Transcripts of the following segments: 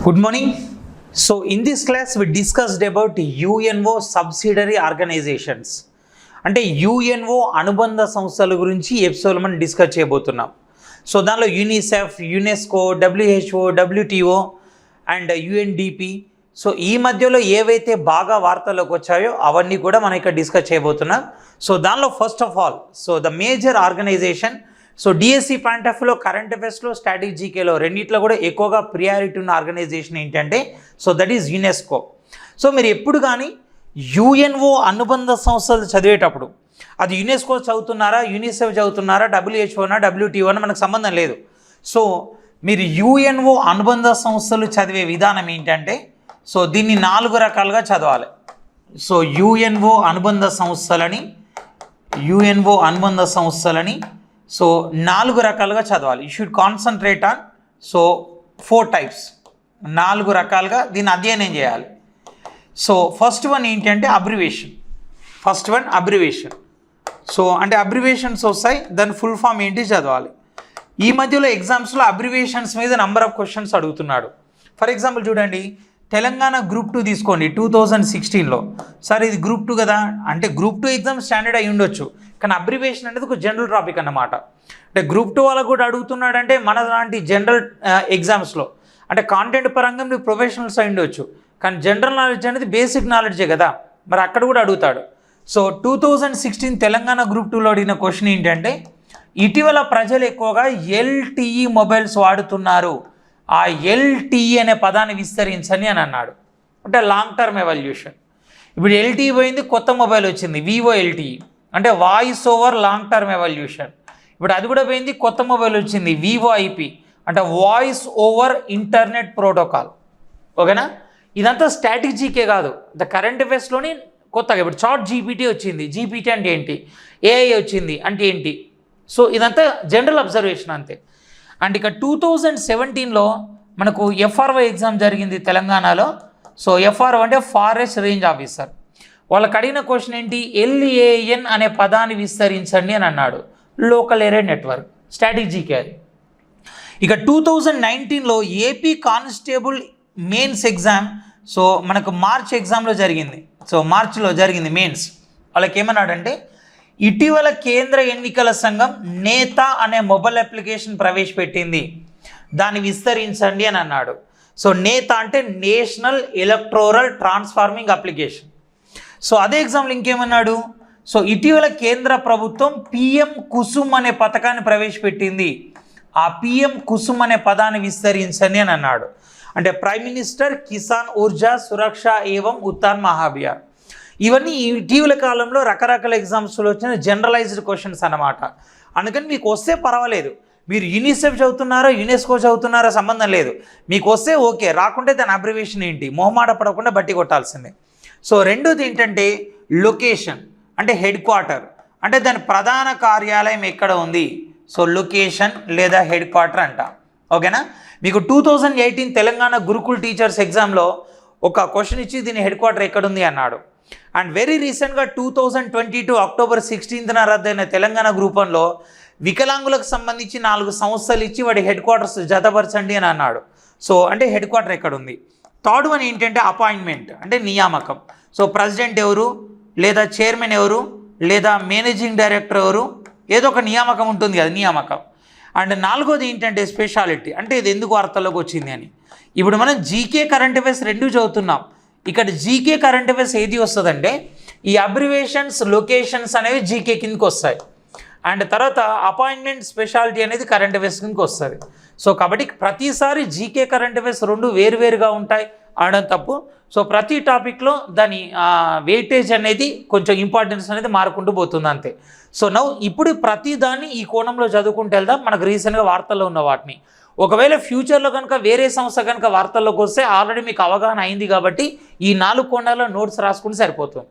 Good morning. So in this class we discussed about UNO subsidiary organizations. అంటే UNO అనుబంధ సంస్థల గురించి ఈ ఎపిసోడ్లో మనం డిస్కస్ చేయబోతున్నాం. సో దానిలో UNICEF, UNESCO, WHO, WTO and UNDP. So ఈ మధ్యలో ఏవైతే బాగా వార్తల్లోకి వచ్చాయో అవన్నీ కూడా మనం ఇక్కడ డిస్కస్ చేయబోతున్నాం. సో దానిలో first of all the major organization, DSC point of వ్యూలో, కరెంట్ అఫైర్స్లో, స్ట్రాటజీకేలో రెండిట్లో కూడా ఎక్కువగా ప్రియారిటీ ఉన్న ఆర్గనైజేషన్ ఏంటంటే దట్ ఈజ్ యునెస్కో. మీరు ఎప్పుడు కానీ UNO అనుబంధ సంస్థలు చదివేటప్పుడు అది యునెస్కో చదువుతున్నారా, యూనిసెఫ్ చదువుతున్నారా, WHOనా, WTOనా మనకు సంబంధం లేదు. సో మీరు UNO అనుబంధ సంస్థలు చదివే విధానం ఏంటంటే దీన్ని 4 రకాలుగా చదవాలి. UNO అనుబంధ సంస్థలని 4 రకాలుగా చదవాలి. You should concentrate on 4 types, 4 రకాలుగా దీన్ని అధ్యయనం చేయాలి. ఫస్ట్ వన్ ఏంటంటే అబ్రివేషన్. అంటే అబ్రివేషన్స్ వస్తాయి, దాని ఫుల్ ఫామ్ ఏంటి చదవాలి. ఈ మధ్యలో ఎగ్జామ్స్లో అబ్రివేషన్స్ మీద నెంబర్ ఆఫ్ క్వశ్చన్స్ అడుగుతున్నాడు. ఫర్ ఎగ్జాంపుల్ చూడండి, తెలంగాణ గ్రూప్ 2 తీసుకోండి 2016లో. సార్ ఇది గ్రూప్ 2 కదా అంటే గ్రూప్ 2 ఎగ్జామ్ స్టాండర్డ్ అయి ఉండొచ్చు, కానీ అబ్రివేషన్ అనేది ఒక జనరల్ టాపిక్ అన్నమాట. అంటే గ్రూప్ 2 వాళ్ళకు కూడా అడుగుతున్నాడంటే మన లాంటి జనరల్ ఎగ్జామ్స్లో అంటే కాంటెంట్ పరంగా మీరు ప్రొఫెషనల్స్ అయి ఉండొచ్చు, కానీ జనరల్ నాలెడ్జ్ అనేది బేసిక్ నాలెడ్జే కదా, మరి అక్కడ కూడా అడుగుతాడు. 2016 తెలంగాణ గ్రూప్ 2లో అడిగిన క్వశ్చన్ ఏంటంటే, ఇటీవల ప్రజలు ఎక్కువగా LTE మొబైల్స్ వాడుతున్నారు, ఆ LTE అనే పదాన్ని విస్తరించని అని అన్నాడు. అంటే లాంగ్ టర్మ్ ఎవల్యూషన్. ఇప్పుడు LTE పోయింది, కొత్త మొబైల్ వచ్చింది వివో LTE, అంటే voice over long term evolution. ఇప్పుడు అది కూడా పోయింది, కొత్త మొబైల్ వచ్చింది వివో IP, అంటే వాయిస్ ఓవర్ ఇంటర్నెట్ ప్రోటోకాల్. ఓకేనా? ఇదంతా స్ట్రాటజీకే కాదు, కరెంట్ అఫైర్స్లోని కొత్తగా ఇప్పుడు ChatGPT వచ్చింది. GPT అంటే ఏంటి, AI వచ్చింది అంటే ఏంటి, ఇదంతా జనరల్ అబ్జర్వేషన్ అంతే. అండ్ ఇక 2017లో మనకు FRO ఎగ్జామ్ జరిగింది తెలంగాణలో. FRO అంటే ఫారెస్ట్ రేంజ్ ఆఫీసర్. వాళ్ళకి అడిగిన క్వశ్చన్ ఏంటి, LAN అనే పదాన్ని విస్తరించండి అని అన్నాడు. లోకల్ ఏరియా నెట్వర్క్, స్ట్రాటజీకే అది. ఇక 2019లో ఏపీ కానిస్టేబుల్ మెయిన్స్ ఎగ్జామ్ మనకు మార్చ్ ఎగ్జామ్లో జరిగింది. మార్చిలో జరిగింది మెయిన్స్. వాళ్ళకి ఏమన్నాడంటే, ఇటీవల కేంద్ర ఎన్నికల సంఘం నేత అనే మొబైల్ అప్లికేషన్ ప్రవేశపెట్టింది, దాన్ని విస్తరించండి అని అన్నాడు. నేత అంటే నేషనల్ ఎలక్టోరల్ ట్రాన్స్ఫార్మింగ్ అప్లికేషన్. అదే ఎగ్జాంపుల్ ఇంకేమన్నాడు, ఇటీవల కేంద్ర ప్రభుత్వం PM కుసుమ్ అనే పథకాన్ని ప్రవేశపెట్టింది, ఆ PM కుసుమ్ అనే పదాన్ని విస్తరించండి అని అన్నాడు. అంటే ప్రైమ్ మినిస్టర్ కిసాన్ ఊర్జా సురక్ష ఏవం ఉత్తాన్ మహాభియాన్. ఇవన్నీ ఇటీవల కాలంలో రకరకాల ఎగ్జామ్స్లో వచ్చిన జనరలైజ్డ్ క్వశ్చన్స్ అన్నమాట. అందుకని మీకు వస్తే పర్వాలేదు, మీరు యూనిసెఫ్ చదువుతున్నారో యునెస్కో చదువుతున్నారో సంబంధం లేదు, మీకు వస్తే ఓకే, రాకుంటే దాని అబ్రివేషన్ ఏంటి మొహమాట పడకుండా బట్టి కొట్టాల్సిందే. రెండోది ఏంటంటే లొకేషన్, అంటే హెడ్ క్వార్టర్, అంటే దాని ప్రధాన కార్యాలయం ఎక్కడ ఉంది, లొకేషన్ లేదా హెడ్ క్వార్టర్ అంట. ఓకేనా? మీకు 2018 తెలంగాణ గురుకుల్ టీచర్స్ ఎగ్జామ్లో ఒక క్వశ్చన్ ఇచ్చి దీని హెడ్ క్వార్టర్ ఎక్కడుంది అన్నాడు. అండ్ వెరీ రీసెంట్గా 2022 అక్టోబర్ 16న రద్దయిన తెలంగాణ గ్రూప్ 1లో వికలాంగులకు సంబంధించి 4 సంస్థలు ఇచ్చి వాడి హెడ్ క్వార్టర్స్ జతపరచండి అని అన్నాడు. అంటే హెడ్ క్వార్టర్ ఎక్కడ ఉంది. థర్డ్ వన్ ఏంటంటే అపాయింట్మెంట్, అంటే నియామకం. ప్రెసిడెంట్ ఎవరు, లేదా చైర్మన్ ఎవరు, లేదా మేనేజింగ్ డైరెక్టర్ ఎవరు, ఏదో ఒక నియామకం ఉంటుంది కదా, నియామకం. అండ్ 4వది ఏంటంటే స్పెషాలిటీ, అంటే ఇది ఎందుకు వార్తల్లోకి వచ్చింది అని. ఇప్పుడు మనం జీకే కరెంట్ అఫైర్స్ 2 చదువుతున్నాం. ఇక్కడ జీకే కరెంట్ అఫైర్స్ ఏది వస్తుందంటే ఈ అబ్రివేషన్స్, లొకేషన్స్ అనేవి జీకే కిందకి వస్తాయి. అండ్ తర్వాత అపాయింట్మెంట్, స్పెషాలిటీ అనేది కరెంట్ అఫైర్స్ కిందకి వస్తుంది. కాబట్టి ప్రతిసారి జీకే కరెంట్ అఫైర్స్ 2 వేరువేరుగా ఉంటాయి అనడం తప్పు. ప్రతి టాపిక్లో దాని వెయిటేజ్ అనేది కొంచెం ఇంపార్టెన్స్ అనేది మారుకుంటూ పోతుంది అంతే. ఇప్పుడు ప్రతి దాన్ని ఈ కోణంలో చదువుకుంటూ వెళ్దాం, మనకు రీసెంట్గా వార్తల్లో ఉన్న వాటిని. ఒకవేళ ఫ్యూచర్లో కనుక వేరే సంస్థ కనుక వార్తల్లోకి వస్తే ఆల్రెడీ మీకు అవగాహన అయింది కాబట్టి ఈ 4 కోణాల్లో నోట్స్ రాసుకుంటే సరిపోతుంది.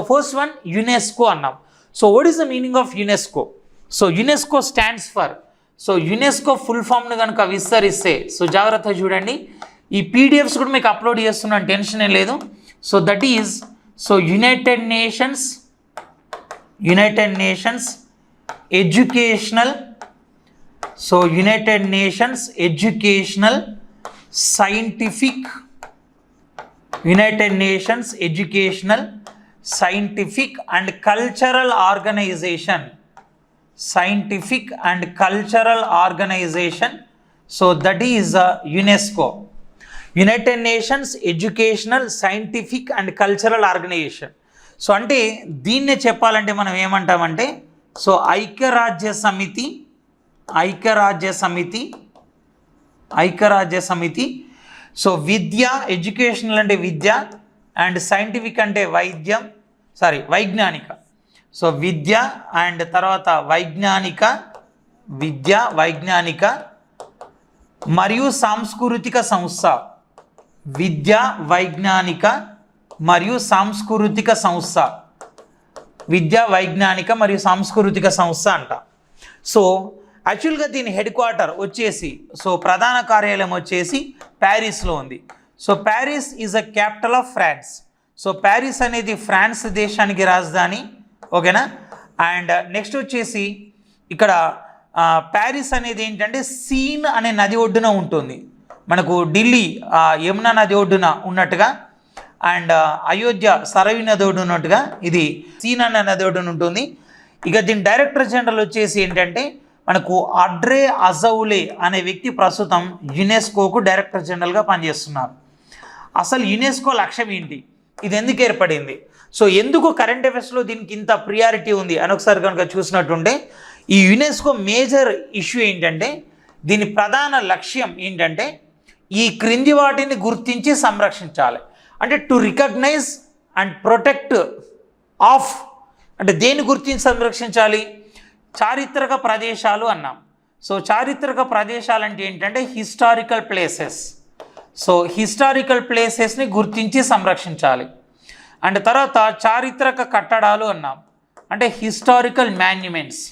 ఫస్ట్ వన్ యునెస్కో అన్నాం. What is the meaning of UNESCO? UNESCO stands for, UNESCO full ఫామ్ని కనుక విస్తరిస్తే, జాగ్రత్త చూడండి, ఈ PDFs కూడా మీకు అప్లోడ్ చేస్తున్నాను, టెన్షన్ ఏం లేదు. That is United Nations educational United Nations Educational scientific United Nations educational scientific and cultural organization, scientific and cultural organization, so that is UNESCO, United Nations Educational Scientific and Cultural Organization. So అంటే దీన్నే చెప్పాలంటే మనం ఏమంటామంటే so ఐక్యరాజ్య సమితి so విద్య, educational అంటే విద్య, and scientific అంటే వైజ్ఞానిక, సో విద్య అండ్ తర్వాత వైజ్ఞానిక మరియు సాంస్కృతిక సంస్థ, విద్య వైజ్ఞానిక మరియు సాంస్కృతిక సంస్థ అంట. సో యాక్చువల్గా దీని హెడ్ క్వార్టర్ వచ్చేసి సో ప్రధాన కార్యాలయం వచ్చేసి ప్యారిస్లో ఉంది. So Paris is a capital of France. So Paris అనేది ఫ్రాన్స్ దేశానికి రాజధాని, ఓకేనా. అండ్ నెక్స్ట్ వచ్చేసి ఇక్కడ ప్యారిస్ అనేది ఏంటంటే సీన్ అనే నది ఒడ్డున ఉంటుంది, మనకు ఢిల్లీ యమునా నది ఒడ్డున ఉన్నట్టుగా, అండ్ అయోధ్య సరయూ నది ఒడ్డున ఉన్నట్టుగా ఇది సీన్ అనే నది ఒడ్డున ఉంటుంది. ఇక దీని డైరెక్టర్ జనరల్ వచ్చేసి ఏంటంటే మనకు ఆడ్రే అజౌలే అనే వ్యక్తి ప్రస్తుతం యునెస్కోకు డైరెక్టర్ జనరల్గా పనిచేస్తున్నారు. అసలు యునెస్కో లక్ష్యం ఏంటి, ఇది ఎందుకు ఏర్పడింది, సో ఎందుకు కరెంట్ అఫైర్స్లో దీనికి ఇంత ప్రియారిటీ ఉంది అని ఒకసారి కనుక చూసినట్టుంటే ఈ యునెస్కో మేజర్ ఇష్యూ ఏంటంటే దీని ప్రధాన లక్ష్యం ఏంటంటే ఈ క్రింది వాటిని గుర్తించి సంరక్షించాలి. అంటే to recognise and protect of, అంటే దేన్ని గుర్తించి సంరక్షించాలి, చారిత్రక ప్రదేశాలు అన్నాం. సో చారిత్రక ప్రదేశాలు అంటే ఏంటంటే హిస్టారికల్ ప్లేసెస్, సో హిస్టారికల్ ప్లేసెస్ని గుర్తించి సంరక్షించాలి. అండ్ తర్వాత చారిత్రక కట్టడాలు అన్నాం, అంటే హిస్టారికల్ మాన్యుమెంట్స్.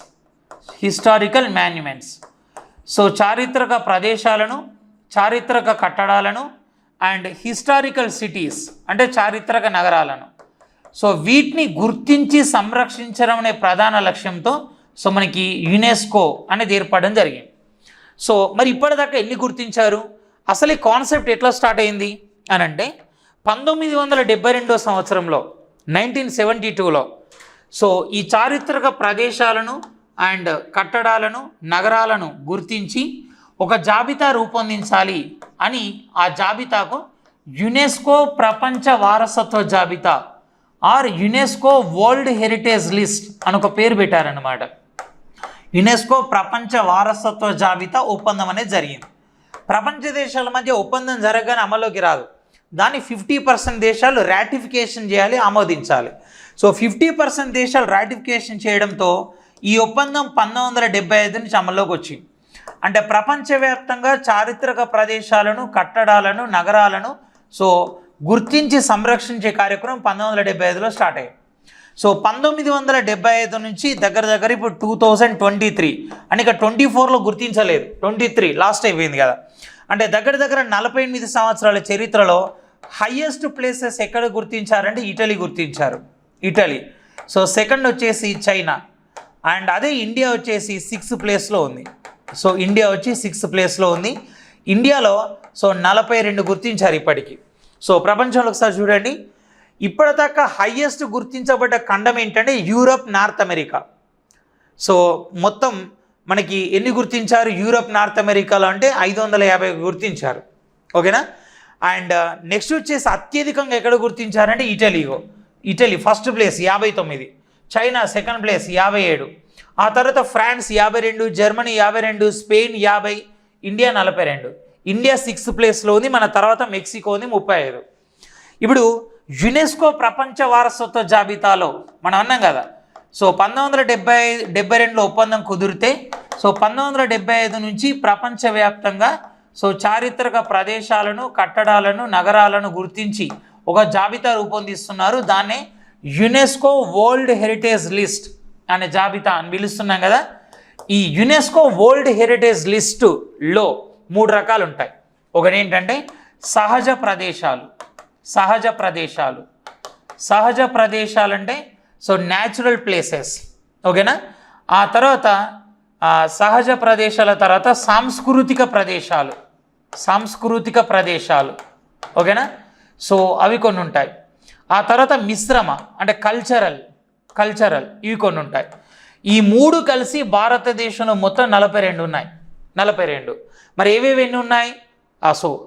సో చారిత్రక ప్రదేశాలను, చారిత్రక కట్టడాలను అండ్ హిస్టారికల్ సిటీస్ అంటే చారిత్రక నగరాలను, సో వీటిని గుర్తించి సంరక్షించడం అనే ప్రధాన లక్ష్యంతో సో మనకి యునెస్కో అనేది ఏర్పడడం జరిగింది. సో మరి ఇప్పటిదాకా ఎన్ని గుర్తించారు, అసలు ఈ కాన్సెప్ట్ ఎట్లా స్టార్ట్ అయింది అని అంటే 1972 సంవత్సరంలో 1972లో సో ఈ చారిత్రక ప్రదేశాలను అండ్ కట్టడాలను, నగరాలను గుర్తించి ఒక జాబితా రూపొందించాలి అని ఆ జాబితాకు యునెస్కో ప్రపంచ వారసత్వ జాబితా or UNESCO world heritage list అని ఒక పేరు పెట్టారన్నమాట. యునెస్కో ప్రపంచ వారసత్వ జాబితా ఒప్పందం అనేది జరిగింది. ప్రపంచ దేశాల మధ్య ఒప్పందం జరగగానే అమల్లోకి రాదు, దాన్ని 50% దేశాలు రాటిఫికేషన్ చేయాలి, ఆమోదించాలి. సో 50% దేశాలు రాటిఫికేషన్ చేయడంతో ఈ ఒప్పందం 1975 నుంచి అమల్లోకి వచ్చింది. అంటే ప్రపంచవ్యాప్తంగా చారిత్రక ప్రదేశాలను, కట్టడాలను, నగరాలను సో గుర్తించి సంరక్షించే కార్యక్రమం 1975లో స్టార్ట్ అయ్యింది. సో 1975 నుంచి దగ్గర ఇప్పుడు 2023 అని ఇక 24లో గుర్తించలేదు, 23 లాస్ట్ అయిపోయింది కదా. అంటే దగ్గర 48 సంవత్సరాల చరిత్రలో హయ్యెస్ట్ ప్లేసెస్ ఎక్కడ గుర్తించారంటే ఇటలీ గుర్తించారు, ఇటలీ. సో సెకండ్ వచ్చేసి చైనా, అండ్ అదే ఇండియా వచ్చేసి 6th ప్లేస్లో ఉంది. సో ఇండియా వచ్చి 6th ప్లేస్లో ఉంది. ఇండియాలో సో 42 గుర్తించారు ఇప్పటికీ. సో ప్రపంచంలో ఒకసారి చూడండి, ఇప్పటిదాకా హయ్యెస్ట్ గుర్తించబడ్డ ఖండం ఏంటంటే యూరప్, నార్త్ అమెరికా. సో మొత్తం మనకి ఎన్ని గుర్తించారు యూరప్, నార్త్ అమెరికాలో అంటే 550 గుర్తించారు, ఓకేనా. అండ్ నెక్స్ట్ వచ్చేసి అత్యధికంగా ఎక్కడ గుర్తించారంటే Italy first place 59, China second place 57, ఆ తర్వాత France 52, Germany 52, Spain 50, India 42. India 6th ప్లేస్లో ఉంది, మన తర్వాత మెక్సికో ఉంది 35. ఇప్పుడు యునెస్కో ప్రపంచ వారసత్వ జాబితాలో మనం అన్నాం కదా, సో 1972లో ఒప్పందం కుదిరితే సో 1975 నుంచి ప్రపంచవ్యాప్తంగా సో చారిత్రక ప్రదేశాలను, కట్టడాలను, నగరాలను గుర్తించి ఒక జాబితా రూపొందిస్తున్నారు. దాన్నే యునెస్కో వరల్డ్ హెరిటేజ్ లిస్ట్ అనే జాబితా అని పిలుస్తున్నాం కదా. ఈ యునెస్కో వరల్డ్ హెరిటేజ్ లిస్టులో 3 రకాలు ఉంటాయి. ఒకటి ఏంటంటే సహజ ప్రదేశాలు అంటే సో న్యాచురల్ ప్లేసెస్, ఓకేనా. ఆ తర్వాత సహజ ప్రదేశాల తర్వాత సాంస్కృతిక ప్రదేశాలు, సాంస్కృతిక ప్రదేశాలు, ఓకేనా. సో అవి కొన్ని ఉంటాయి. ఆ తర్వాత మిశ్రమ అంటే కల్చరల్ ఇవి కొన్ని ఉంటాయి. ఈ మూడు కలిసి భారతదేశంలో మొత్తం 42 ఉన్నాయి. 42. మరి ఏవేవి ఎన్ని ఉన్నాయి?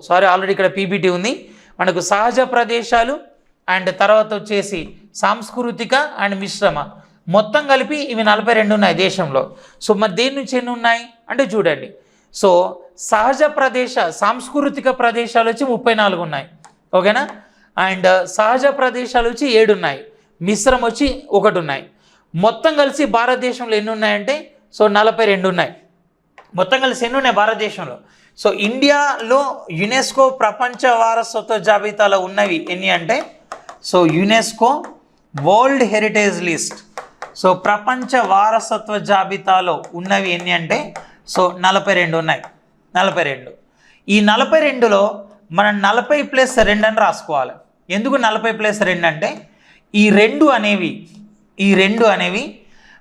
సారీ ఆల్రెడీ ఇక్కడ పీపీటీ ఉంది. మనకు సహజ ప్రదేశాలు అండ్ తర్వాత వచ్చేసి సాంస్కృతిక అండ్ మిశ్రమ మొత్తం కలిపి ఇవి 42 ఉన్నాయి దేశంలో. సో మరి దేని నుంచి ఎన్ని ఉన్నాయి అంటే చూడండి. సో సాంస్కృతిక ప్రదేశాలు వచ్చి 34 ఉన్నాయి, ఓకేనా. అండ్ సహజ ప్రదేశాలు వచ్చి 7 ఉన్నాయి, మిశ్రమ వచ్చి 1 ఉన్నాయి. మొత్తం కలిసి భారతదేశంలో ఎన్ని ఉన్నాయంటే 42 ఉన్నాయి. మొత్తం కలిసి ఎన్ని ఉన్నాయి భారతదేశంలో? సో ఇండియాలో యునెస్కో ప్రపంచ వారసత్వ జాబితాలో ఉన్నవి ఎన్ని అంటే యునెస్కో వరల్డ్ హెరిటేజ్ లిస్ట్, ప్రపంచ వారసత్వ జాబితాలో ఉన్నవి ఎన్ని అంటే 42 ఉన్నాయి. 42. ఈ 42లో మనం 40+2 అని రాసుకోవాలి. ఎందుకు 40+2 అంటే ఈ రెండు అనేవి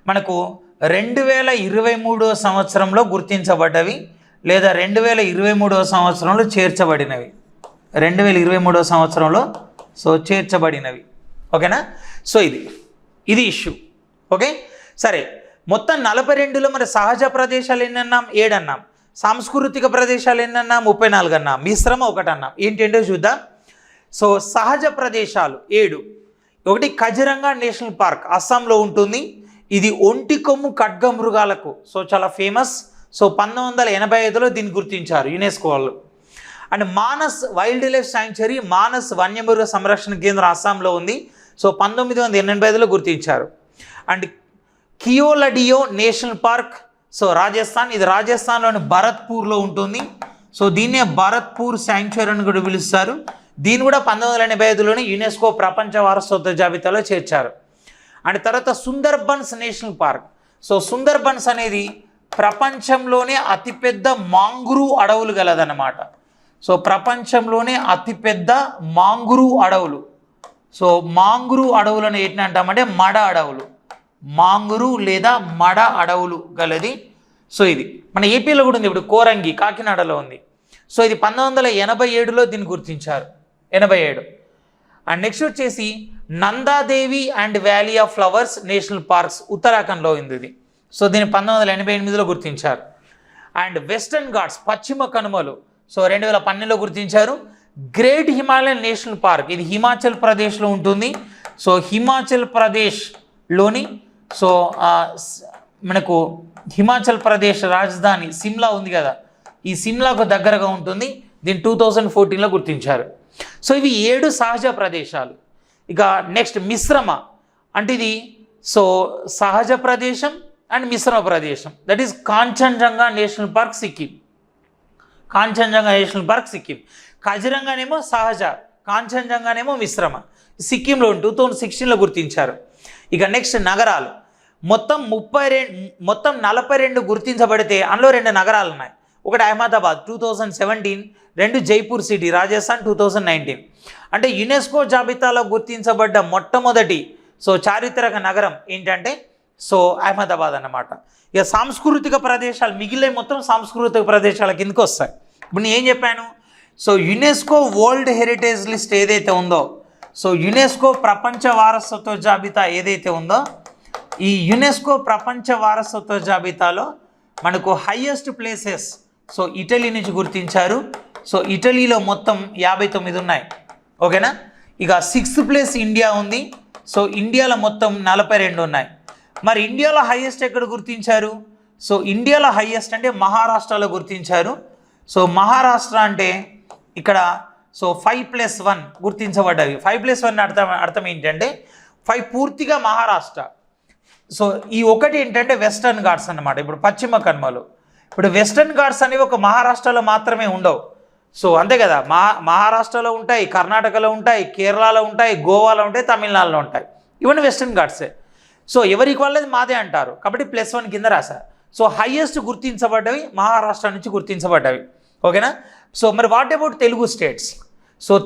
మనకు 2023 సంవత్సరంలో గుర్తించబడ్డవి లేదా 2023 సంవత్సరంలో చేర్చబడినవి. 2023 సంవత్సరంలో చేర్చబడినవి, ఓకేనా. ఇది ఇష్యూ, ఓకే. సరే, మొత్తం 42లో మరి సహజ ప్రదేశాలు ఎన్ని అన్నాం? 7 అన్నాం. సాంస్కృతిక ప్రదేశాలు ఎన్ని అన్నాం? 34 అన్నాం. మిశ్రమ 1 అన్నాం. ఏంటంటే చూద్దాం. సహజ ప్రదేశాలు 7. ఒకటి కజిరంగా నేషనల్ పార్క్, అస్సాంలో ఉంటుంది. ఇది ఒంటి కొమ్ము ఖడ్గమృగాలకు చాలా ఫేమస్. 1985లో దీన్ని గుర్తించారు యునెస్కో వాళ్ళు. And Manas wildlife sanctuary, Manas వన్యమృగ సంరక్షణ కేంద్రం అస్సాంలో ఉంది. 1985లో గుర్తించారు. And Keoladeo national park Rajasthan, ఇది రాజస్థాన్లోని భరత్పూర్లో ఉంటుంది. దీన్నే భరత్పూర్ శాంక్చురీ అని కూడా పిలుస్తారు. దీన్ని కూడా 1985లోనే యునెస్కో ప్రపంచ వారసత్వ జాబితాలో చేర్చారు. అండ్ తర్వాత సుందర్బన్స్ నేషనల్ పార్క్. సుందర్బన్స్ అనేది ప్రపంచంలోనే అతిపెద్ద మాంగ్రూ అడవులు గలదన్నమాట. ప్రపంచంలోనే అతిపెద్ద మాంగ్రూ అడవులు. మాంగ్రూ అడవులను ఏంటి అంటామంటే మడ అడవులు, మాంగ్రూ లేదా మడ అడవులు గలది. ఇది మన ఏపీలో కూడా ఉంది. ఇప్పుడు కోరంగి కాకినాడలో ఉంది. ఇది 1987లో దీన్ని గుర్తించారు. 87. అండ్ నెక్స్ట్ వచ్చేసి Nanda Devi and valley of flowers national parks ఉత్తరాఖండ్లో ఉంది ఇది. దీన్ని 1988లో గుర్తించారు. అండ్ వెస్టర్న్ ఘాట్స్ పశ్చిమ కనుమలు 2012లో గుర్తించారు. గ్రేట్ హిమాలయన్ నేషనల్ పార్క్, ఇది హిమాచల్ ప్రదేశ్లో ఉంటుంది. హిమాచల్ ప్రదేశ్లోని మనకు హిమాచల్ ప్రదేశ్ రాజధాని సిమ్లా ఉంది కదా, ఈ సిమ్లాకు దగ్గరగా ఉంటుంది. దీన్ని 2014లో గుర్తించారు. ఇవి 7 సహజ ప్రదేశాలు. ఇక నెక్స్ట్ మిశ్రమ అంటే ఇది సహజ ప్రదేశం అండ్ మిశ్రమ ప్రదేశం. That is Kanchenjunga national park Sikkim. Kanchenjunga national park Sikkim. కజిరంగానేమో సహజ, కాంచన్జంగానేమో మిశ్రమ. సిక్కింలో 2016లో గుర్తించారు. ఇక నెక్స్ట్ నగరాలు మొత్తం 42 గుర్తించబడితే అందులో 2 నగరాలు ఉన్నాయి. ఒకటి అహ్మదాబాద్ 2017, 2 జైపూర్ సిటీ రాజస్థాన్ 2019. అంటే యునెస్కో జాబితాలో గుర్తించబడ్డ మొట్టమొదటి చారిత్రక నగరం ఏంటంటే అహ్మదాబాద్ అన్నమాట. ఇక సాంస్కృతిక ప్రదేశాలు మిగిలిన మొత్తం సాంస్కృతిక ప్రదేశాల కిందకి వస్తాయి. ఇప్పుడు నేను ఏం చెప్పాను? యునెస్కో వరల్డ్ హెరిటేజ్ లిస్ట్ ఏదైతే ఉందో, యునెస్కో ప్రపంచ వారసత్వ జాబితా ఏదైతే ఉందో, ఈ యునెస్కో ప్రపంచ వారసత్వ జాబితాలో మనకు హైయెస్ట్ ప్లేసెస్ ఇటలీ నుంచి గుర్తించారు. ఇటలీలో మొత్తం 59 ఉన్నాయి, ఓకేనా. ఇక 6th ప్లేస్ ఇండియా ఉంది. ఇండియాలో మొత్తం 42 ఉన్నాయి. మరి ఇండియాలో హైయెస్ట్ ఎక్కడ గుర్తించారు? ఇండియాలో హైయెస్ట్ అంటే మహారాష్ట్రలో గుర్తించారు. మహారాష్ట్ర అంటే ఇక్కడ 5+1 గుర్తించబడ్డవి. 5+1 అర్థం ఏంటంటే 5 పూర్తిగా మహారాష్ట్ర. ఈ ఒకటి ఏంటంటే వెస్టర్న్ ఘాట్స్ అన్నమాట. ఇప్పుడు పశ్చిమ కనుమలు, ఇప్పుడు వెస్టర్న్ ఘాట్స్ అనేవి ఒక మహారాష్ట్రలో మాత్రమే ఉండవు. అంతే కదా, మహారాష్ట్రలో ఉంటాయి, కర్ణాటకలో ఉంటాయి, కేరళలో ఉంటాయి, గోవాలో ఉంటాయి, తమిళనాడులో ఉంటాయి. ఇవన్నీ వెస్టర్న్ ఘాట్సే. ఎవరికి వాళ్ళది మాదే అంటారు కాబట్టి +1 కింద రాశారు. హైయెస్ట్ గుర్తించబడ్డవి మహారాష్ట్ర నుంచి గుర్తించబడ్డవి, ఓకేనా. మరి what about Telugu states?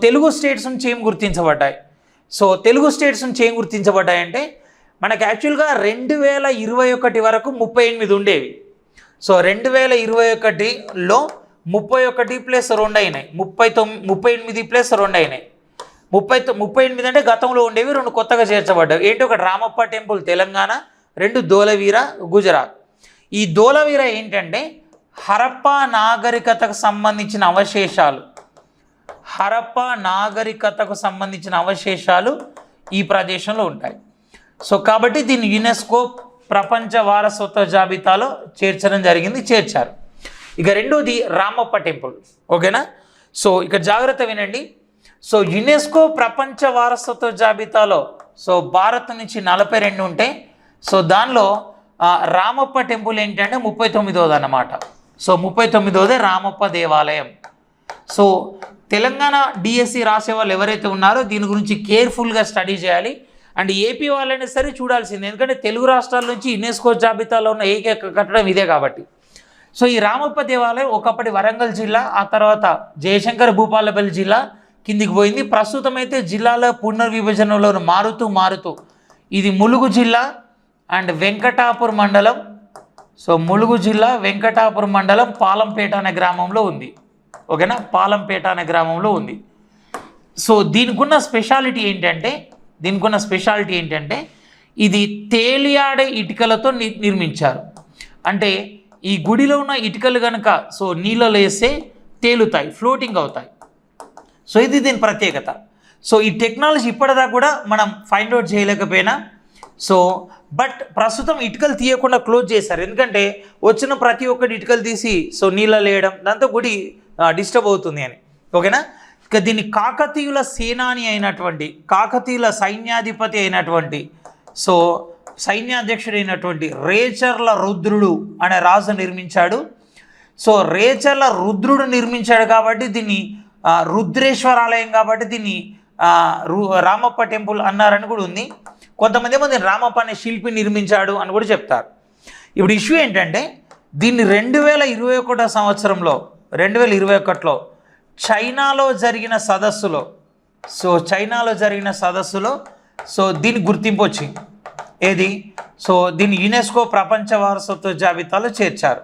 Telugu states నుంచి ఏం గుర్తించబడ్డాయి? తెలుగు స్టేట్స్ నుంచి ఏం గుర్తించబడ్డాయి అంటే మనకు యాక్చువల్గా 2021 వరకు 38 ఉండేవి. 2021లో 31+2 అయినాయి, 38 + 2 అయినాయి. 38 అంటే గతంలో ఉండేవి, 2 కొత్తగా చేర్చబడ్డాయి. ఏంటి? ఒకటి రామప్ప టెంపుల్ తెలంగాణ, 2 ధోలవీర గుజరాత్. ఈ ధోలవీర ఏంటంటే హరప్పా నాగరికతకు సంబంధించిన అవశేషాలు, ఈ ప్రదేశంలో ఉంటాయి. సో కాబట్టి దీన్ని యునెస్కో ప్రపంచ వారసత్వ జాబితాలో చేర్చారు. ఇక రెండోది రామప్ప టెంపుల్. ఓకేనా? సో ఇక జాగ్రత్త వినండి. సో యునెస్కో ప్రపంచ వారసత్వ జాబితాలో సో భారత్ నుంచి 42 ఉంటే, సో దానిలో రామప్ప టెంపుల్ ఏంటంటే 39వ అన్నమాట. సో 39వదే రామప్ప దేవాలయం. సో తెలంగాణ డిఎస్సి రాసే వాళ్ళు ఎవరైతే ఉన్నారో దీని గురించి కేర్ఫుల్గా స్టడీ చేయాలి. అండ్ ఏపీ వాళ్ళైనా సరే చూడాల్సింది, ఎందుకంటే తెలుగు రాష్ట్రాల నుంచి యునెస్కో జాబితాలో ఉన్న ఏకైక కట్టడం ఇదే కాబట్టి. సో ఈ రామప్ప దేవాలయం ఒకప్పటి వరంగల్ జిల్లా, ఆ తర్వాత జయశంకర్ భూపాలపల్లి జిల్లా కిందికి పోయింది. ప్రస్తుతం అయితే జిల్లాల పునర్విభజనలో మారుతూ ఇది ములుగు జిల్లా అండ్ వెంకటాపూర్ మండలం. సో ములుగు జిల్లా వెంకటాపూర్ మండలం పాలంపేట అనే గ్రామంలో ఉంది. ఓకేనా? పాలంపేట అనే గ్రామంలో ఉంది. సో దీనికి ఉన్న స్పెషాలిటీ ఏంటంటే ఇది తేలియాడే ఇటుకలతో నిర్మించారు. అంటే ఈ గుడిలో ఉన్న ఇటుకలు కనుక సో నీళ్ళలో వేస్తే తేలుతాయి, ఫ్లోటింగ్ అవుతాయి. సో ఇది దీని ప్రత్యేకత. సో ఈ టెక్నాలజీ ఇప్పటిదాకా కూడా మనం ఫైండ్ అవుట్ చేయలేకపోయినా, సో బట్ ప్రస్తుతం ఇటుకలు తీయకుండా క్లోజ్ చేశారు. ఎందుకంటే వచ్చిన ప్రతి ఒక్కటి ఇటుకలు తీసి సో నీళ్ళలో వేయడం, దాంతో గుడి డిస్టర్బ్ అవుతుంది అని. ఓకేనా? ఇక దీన్ని కాకతీయుల సైన్యాధిపతి అయినటువంటి సో సైన్యాధ్యక్షుడైనటువంటి రేచర్ల రుద్రుడు అనే రాజు నిర్మించాడు. సో రేచర్ల రుద్రుడు నిర్మించాడు కాబట్టి దీన్ని రుద్రేశ్వరాలయం కాబట్టి దీన్ని రామప్ప టెంపుల్ అన్నారని కూడా ఉంది. కొంతమంది ఏమో దీన్ని రామప్ప అనే శిల్పి నిర్మించాడు అని కూడా చెప్తారు. ఇప్పుడు ఇష్యూ ఏంటంటే దీన్ని 2021 సంవత్సరంలో 2021లో చైనాలో జరిగిన సదస్సులో సో దీని గుర్తింపు వచ్చింది. ఏది? సో దీన్ని యునెస్కో ప్రపంచ వారసత్వ జాబితాలో చేర్చారు.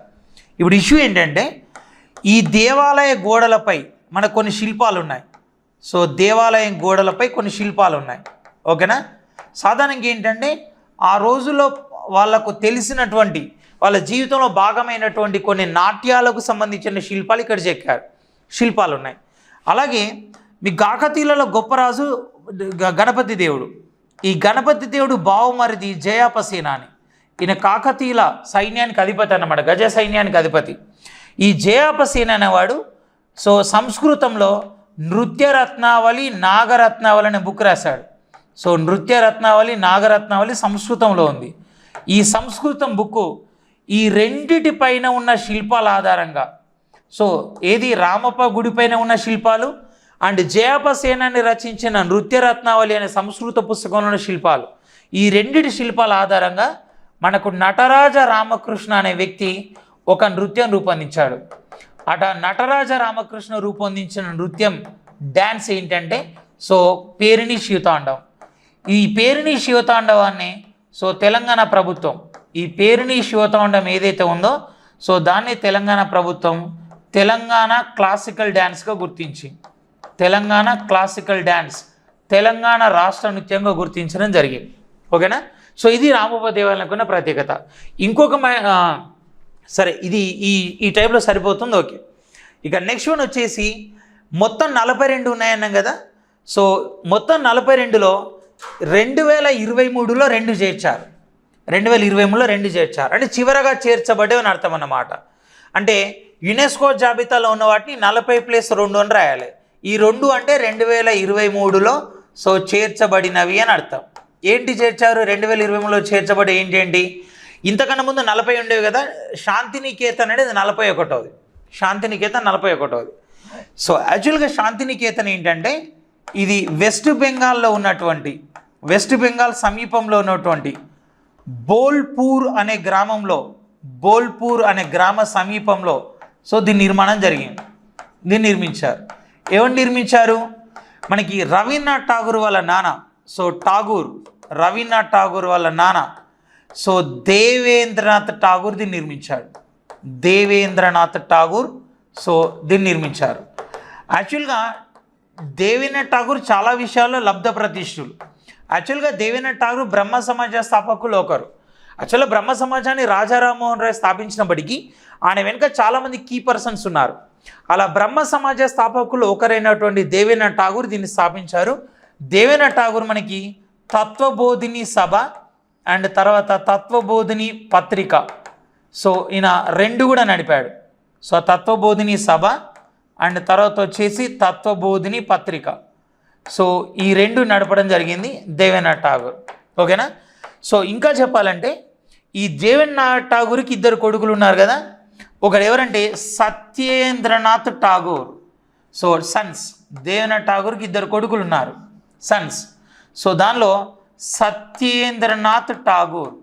ఇప్పుడు ఇష్యూ ఏంటంటే ఈ దేవాలయ గోడలపై మనకు కొన్ని శిల్పాలు ఉన్నాయి. సో దేవాలయం గోడలపై కొన్ని శిల్పాలు ఉన్నాయి. ఓకేనా? సాధారణంగా ఏంటంటే ఆ రోజుల్లో వాళ్ళకు తెలిసినటువంటి వాళ్ళ జీవితంలో భాగమైనటువంటి కొన్ని నాట్యాలకు సంబంధించిన శిల్పాలు ఇక్కడ చెక్కారు, శిల్పాలు ఉన్నాయి. అలాగే మీ కాకతీయులలో గొప్ప రాజు గణపతి దేవుడు. ఈ గణపతి దేవుడు బావమరిది జయాపసేన అని, ఈయన కాకతీయుల సైన్యానికి అధిపతి అన్నమాట, గజ సైన్యానికి అధిపతి. ఈ జయాపసేన అనేవాడు సో సంస్కృతంలో నృత్యరత్నావళి నాగరత్నావళి అనే బుక్ రాశాడు. సో నృత్యరత్నావళి నాగరత్నావళి సంస్కృతంలో ఉంది. ఈ సంస్కృతం బుక్కు ఈ రెండిటి పైన ఉన్న శిల్పాల ఆధారంగా, సో ఏది రామప్ప గుడి పైన ఉన్న శిల్పాలు అండ్ జయాపసేనాన్ని రచించిన నృత్యరత్నావళి అనే సంస్కృత పుస్తకంలో ఉన్న శిల్పాలు, ఈ రెండిటి శిల్పాల ఆధారంగా మనకు నటరాజ రామకృష్ణ అనే వ్యక్తి ఒక నృత్యం రూపొందించాడు. నటరాజ రామకృష్ణ రూపొందించిన నృత్యం డ్యాన్స్ ఏంటంటే సో పేరిణి శివతాండవం. ఈ పేరిణి శివతాండవాన్ని సో తెలంగాణ ప్రభుత్వం, ఈ పేరిణి శివతాండవం ఏదైతే ఉందో సో దాన్ని తెలంగాణ ప్రభుత్వం తెలంగాణ క్లాసికల్ డ్యాన్స్గా గుర్తించి తెలంగాణ రాష్ట్ర నృత్యంగా గుర్తించడం జరిగింది. ఓకేనా? సో ఇది రామప్ప దేవాలయానికి ఉన్న ప్రత్యేకత. ఇంకొక సరే ఇది ఈ టైంలో సరిపోతుంది. ఓకే, ఇక నెక్స్ట్ వన్ వచ్చేసి మొత్తం 42 ఉన్నాయన్నాం కదా. సో మొత్తం 42లో 2023లో 2 చేర్చారు. 2023లో 2 చేర్చారు అంటే చివరగా చేర్చబడ్డవని అర్థం అన్నమాట. అంటే యునెస్కో జాబితాలో ఉన్న వాటిని 40+2 అని రాయాలి. ఈ 2 అంటే 2023లో సో చేర్చబడినవి అని అర్థం. ఏంటి చేర్చారు? 2023లో చేర్చబడి ఏంటి? ఇంతకన్నా ముందు 40 ఉండేవి కదా. శాంతినికేతన్ అనేది 41వది. శాంతినికేతన్ 41వది. సో యాక్చువల్గా శాంతినికేతన్ ఏంటంటే ఇది వెస్ట్ బెంగాల్ సమీపంలో ఉన్నటువంటి బోల్పూర్ అనే గ్రామ సమీపంలో సో దీని నిర్మాణం జరిగింది. దీన్ని నిర్మించారు. ఎవరు నిర్మించారు? మనకి రవీంద్రనాథ్ ఠాగూర్ వాళ్ళ నాన్న, సో రవీంద్రనాథ్ ఠాగూర్ వాళ్ళ నాన్న సో దేవేంద్రనాథ్ ఠాగూర్ దీన్ని నిర్మించాడు. దేవేంద్రనాథ్ ఠాగూర్ సో దీన్ని నిర్మించారు. యాక్చువల్గా దేవేంద్రనాథ్ ఠాగూర్ చాలా విషయాల్లో లబ్ధ ప్రతిష్ఠులు. యాక్చువల్గా దేవేంద్రనాథ్ ఠాగూర్ బ్రహ్మ సమాజ స్థాపకులు ఒకరు. యాక్చువల్గా బ్రహ్మ సమాజాన్ని రాజా రామ్మోహన్ రాయ్ స్థాపించినప్పటికీ ఆయన వెనుక చాలామంది కీ పర్సన్స్ ఉన్నారు. అలా బ్రహ్మ సమాజ స్థాపకులు ఒకరైనటువంటి దేవేంద్రనాథ్ ఠాగూర్ దీన్ని స్థాపించారు. దేవేంద్రనాథ్ ఠాగూర్ మనకి తత్వబోధిని సభ అండ్ తర్వాత తత్వబోధిని పత్రిక, సో ఈయన రెండు కూడా నడిపాడు. సో తత్వబోధిని సభ అండ్ తర్వాత వచ్చేసి తత్వబోధిని పత్రిక, సో ఈ రెండు నడపడం జరిగింది దేవేంద్రనాథ్ ఠాగూర్. ఓకేనా. సో ఇంకా చెప్పాలంటే ఈ దేవేంద్రనాథ్ ఠాగూర్కి ఇద్దరు కొడుకులు ఉన్నారు కదా. ఒకడు ఎవరంటే సత్యేంద్రనాథ్ ఠాగూర్, సో సన్స్. దేవేంద్రనాథ్ ఠాగూర్కి ఇద్దరు కొడుకులు ఉన్నారు, సన్స్. సో దానిలో సత్యేంద్రనాథ్ ఠాగూర్.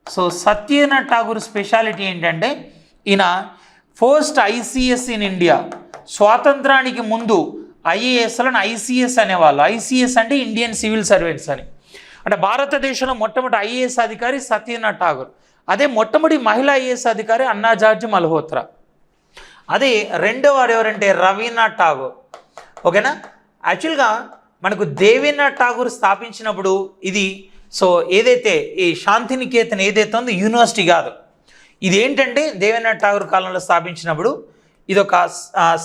సో సత్యేంద్రనాథ్ ఠాగూర్ స్పెషాలిటీ ఏంటంటే ఈయన ఫస్ట్ ఐసిఎస్ ఇన్ ఇండియా. స్వాతంత్రానికి ముందు ఐఏఎస్లను ఐసిఎస్ అనేవాళ్ళు. ఐసిఎస్ అంటే ఇండియన్ సివిల్ సర్వెంట్స్ అని. అంటే భారతదేశంలో మొట్టమొదటి ఐఏఎస్ అధికారి సత్యేంద్రనాథ్ ఠాగూర్. అదే మొట్టమొదటి మహిళా ఐఏఎస్ అధికారి అన్నా జార్జ్ మల్హోత్రా. అదే రెండో వాడు ఎవరంటే రవీంద్రనాథ్ ఠాగూర్. ఓకేనా. యాక్చువల్గా మనకు దేవేంద్రనాథ్ ఠాగూర్ స్థాపించినప్పుడు ఇది సో ఏదైతే ఈ శాంతినికేతన్ ఏదైతే ఉందో యూనివర్సిటీ కాదు. ఇది ఏంటంటే దేవేంద్రనాథ్ ఠాగూర్ కాలంలో స్థాపించినప్పుడు ఇది ఒక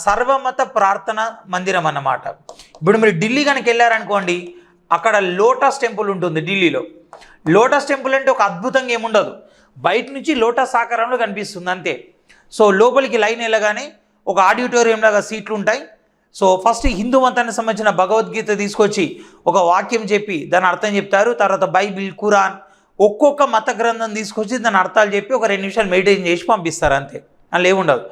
సర్వమత ప్రార్థన మందిరం అన్నమాట. ఇప్పుడు మీరు ఢిల్లీ కనుక వెళ్ళారనుకోండి, అక్కడ లోటస్ టెంపుల్ ఉంటుంది ఢిల్లీలో. లోటస్ టెంపుల్ అంటే ఒక అద్భుతంగా ఏముండదు, బయట నుంచి లోటస్ ఆకారంలో కనిపిస్తుంది అంతే. సో లోపలికి లైన్ వెళ్ళగానే ఒక ఆడిటోరియం లాగా సీట్లు ఉంటాయి. సో ఫస్ట్ హిందూ మతానికి సంబంధించిన భగవద్గీత తీసుకొచ్చి ఒక వాక్యం చెప్పి దాని అర్థం చెప్తారు. తర్వాత బైబిల్, ఖురాన్, ఒక్కొక్క మత గ్రంథం తీసుకొచ్చి దాని అర్థాలు చెప్పి ఒక 2 నిమిషాలు మెడిటేషన్ చేసి పంపిస్తారు అంతే, అందులో ఏముండదు.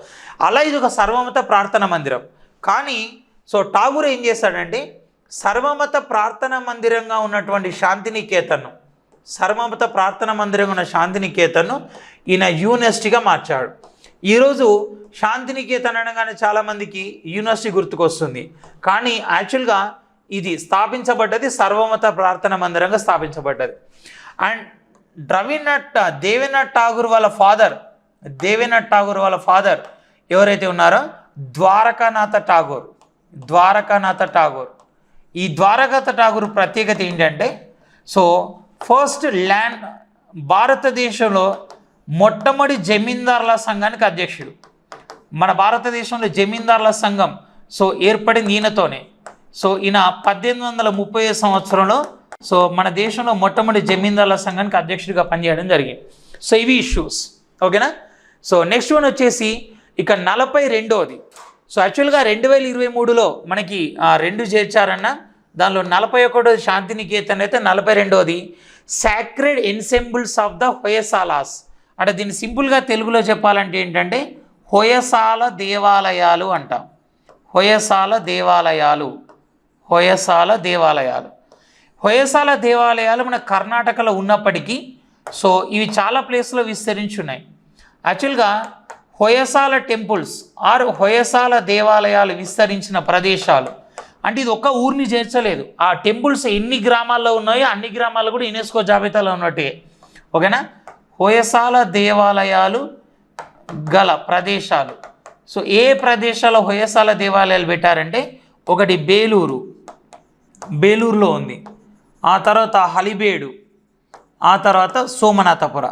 అలా ఇది ఒక సర్వమత ప్రార్థన మందిరం. కానీ సో ఠాగూర్ ఏం చేస్తాడంటే సర్వమత ప్రార్థన మందిరంగా ఉన్నటువంటి శాంతినికేతన్ను, సర్వమత ప్రార్థన మందిరంగా ఉన్న శాంతినికేతన్ను ఈయన యూనివర్సిటీగా మార్చాడు. ఈరోజు శాంతినికేతన్ అనగానే చాలామందికి యూనివర్సిటీ గుర్తుకొస్తుంది, కానీ యాక్చువల్గా ఇది స్థాపించబడ్డది సర్వమత ప్రార్థన మందిరంగా స్థాపించబడ్డది. అండ్ దేవేంద్రనాథ్ ఠాగూర్ వాళ్ళ ఫాదర్, దేవేంద్రనాథ్ ఠాగూర్ వాళ్ళ ఫాదర్ ఎవరైతే ఉన్నారో ద్వారకానాథ ఠాగూర్. ద్వారకానాథ ఠాగూర్, ఈ ద్వారకానాథ ఠాగూర్ ప్రత్యేకత ఏంటంటే సో ఫస్ట్ ల్యాండ్ భారతదేశంలో మొట్టమొదటి జమీందారుల సంఘానికి అధ్యక్షుడు. మన భారతదేశంలో జమీందారుల సంఘం సో ఏర్పడింది ఈయనతోనే. సో ఈయన 1830 సంవత్సరంలో సో మన దేశంలో మొట్టమొదటి జమీందారుల సంఘానికి అధ్యక్షుడిగా పనిచేయడం జరిగింది. సో ఇవి ఇష్యూస్. ఓకేనా. సో నెక్స్ట్ వన్ వచ్చేసి ఇక 42వది. సో యాక్చువల్గా 2023లో మనకి 2 చేర్చారన్న, దానిలో 41వది శాంతినికేతన్ అయితే 42వది sacred ensembles of the Hoysalas. అంటే దీన్ని సింపుల్గా తెలుగులో చెప్పాలంటే ఏంటంటే హొయసాల దేవాలయాలు అంటాం. హొయసాల దేవాలయాలు, హొయసాల దేవాలయాలు. హొయసాల దేవాలయాలు మన కర్ణాటకలో ఉన్నప్పటికీ సో ఇవి చాలా ప్లేస్లో విస్తరించి ఉన్నాయి. యాక్చువల్గా హొయసాల టెంపుల్స్ ఆర్ హొయసాల దేవాలయాలు విస్తరించిన ప్రదేశాలు అంటే ఇది ఒక్క ఊరిని చేర్చలేదు. ఆ టెంపుల్స్ ఎన్ని గ్రామాల్లో ఉన్నాయో అన్ని గ్రామాలు కూడా యునెస్కో జాబితాలో ఉన్నట్టే. ఓకేనా. హొయసాల దేవాలయాలు గల ప్రదేశాలు. సో ఏ ప్రదేశాల్లో హొయసాల దేవాలయాలు పెట్టారంటే ఒకటి బేలూరులో ఉంది, ఆ తర్వాత హలిబేడు, ఆ తర్వాత సోమనాథపుర.